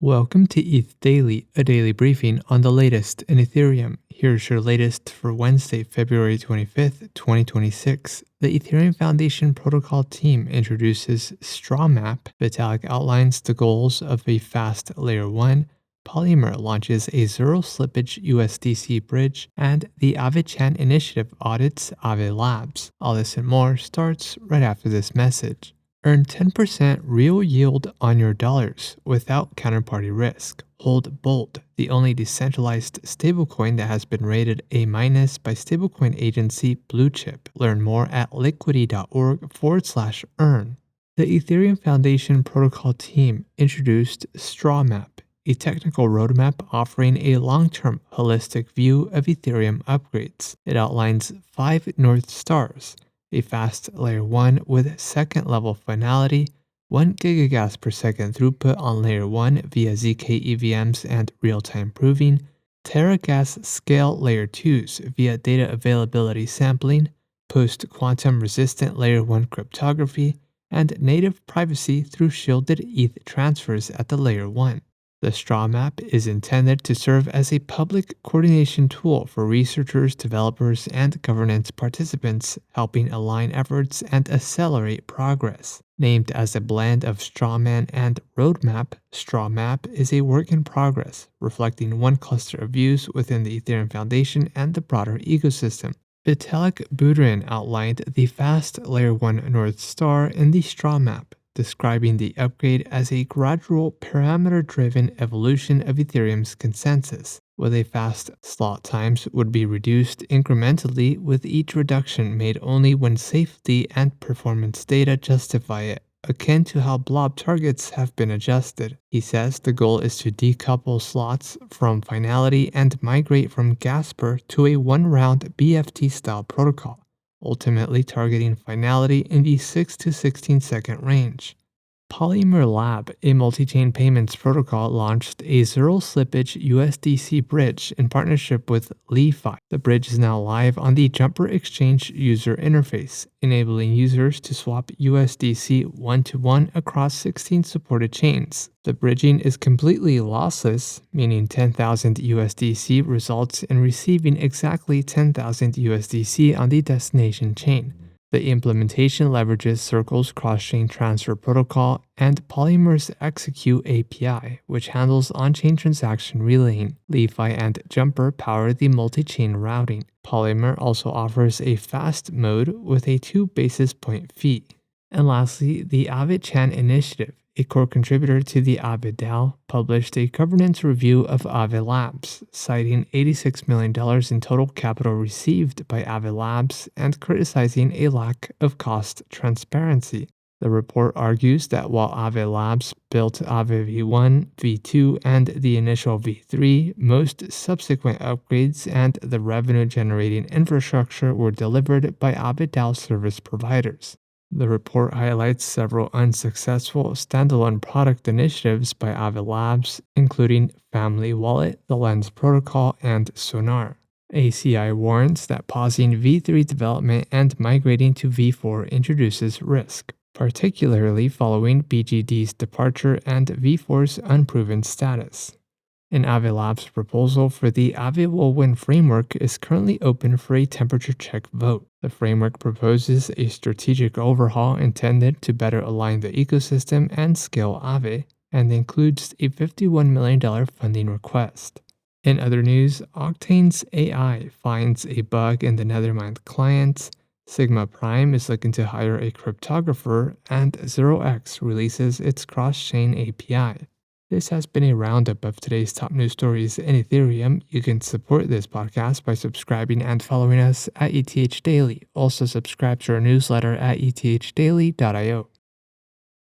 Welcome to ETH Daily, a daily briefing on the latest in Ethereum. Here's your latest for Wednesday, February 25th, 2026. The Ethereum Foundation Protocol team introduces Strawmap. Vitalik outlines the goals of a fast Layer 1. Polymer launches a zero-slippage USDC bridge, and the Aave-Chan initiative audits Aave Labs. All this and more starts right after this message. Earn 10% real yield on your dollars without counterparty risk. Hold Bolt, the only decentralized stablecoin that has been rated A- by stablecoin agency Bluechip. Learn more at liquidity.org/earn. The Ethereum Foundation Protocol team introduced Strawmap, a technical roadmap offering a long-term holistic view of Ethereum upgrades. It outlines 5 North Stars: a fast Layer 1 with second-level finality, 1 gigagas per second throughput on Layer 1 via ZK EVMs and real-time proving, teragas scale Layer 2s via data availability sampling, post-quantum resistant Layer 1 cryptography, and native privacy through shielded ETH transfers at the Layer 1. The Strawmap is intended to serve as a public coordination tool for researchers, developers, and governance participants, helping align efforts and accelerate progress. Named as a blend of Strawman and Roadmap, Strawmap is a work in progress, reflecting one cluster of views within the Ethereum Foundation and the broader ecosystem. Vitalik Buterin outlined the fast Layer 1 North Star in the Strawmap, describing the upgrade as a gradual parameter-driven evolution of Ethereum's consensus, where the fast slot times would be reduced incrementally, with each reduction made only when safety and performance data justify it, akin to how blob targets have been adjusted. He says the goal is to decouple slots from finality and migrate from Gasper to a one-round BFT-style protocol, ultimately targeting finality in the 6 to 16 second range. Polymer Lab, a multi-chain payments protocol, launched a zero-slippage USDC bridge in partnership with LeFi. The bridge is now live on the Jumper Exchange user interface, enabling users to swap USDC one-to-one across 16 supported chains. The bridging is completely lossless, meaning 10,000 USDC results in receiving exactly 10,000 USDC on the destination chain. The implementation leverages Circle's cross-chain transfer protocol and Polymer's Execute API, which handles on-chain transaction relaying. LeFi and Jumper power the multi-chain routing. Polymer also offers a fast mode with a 2 basis point fee. And lastly, the Aave-Chan initiative, a core contributor to the Aave DAO, published a governance review of Aave Labs, citing $86 million in total capital received by Aave Labs and criticizing a lack of cost transparency. The report argues that while Aave Labs built Aave V1, V2, and the initial V3, most subsequent upgrades and the revenue-generating infrastructure were delivered by Aave DAO service providers. The report highlights several unsuccessful standalone product initiatives by Aave Labs, including Family Wallet, the Lens Protocol, and Sonar. ACI warns that pausing V3 development and migrating to V4 introduces risk, particularly following BGD's departure and V4's unproven status. An Aave Labs proposal for the Aave Will Win framework is currently open for a temperature check vote. The framework proposes a strategic overhaul intended to better align the ecosystem and scale Aave, and includes a $51 million funding request. In other news, Octane's AI finds a bug in the Nethermind client, Sigma Prime is looking to hire a cryptographer, and 0x releases its cross-chain API. This has been a roundup of today's top news stories in Ethereum. You can support this podcast by subscribing and following us at ETH Daily. Also subscribe to our newsletter at ethdaily.io.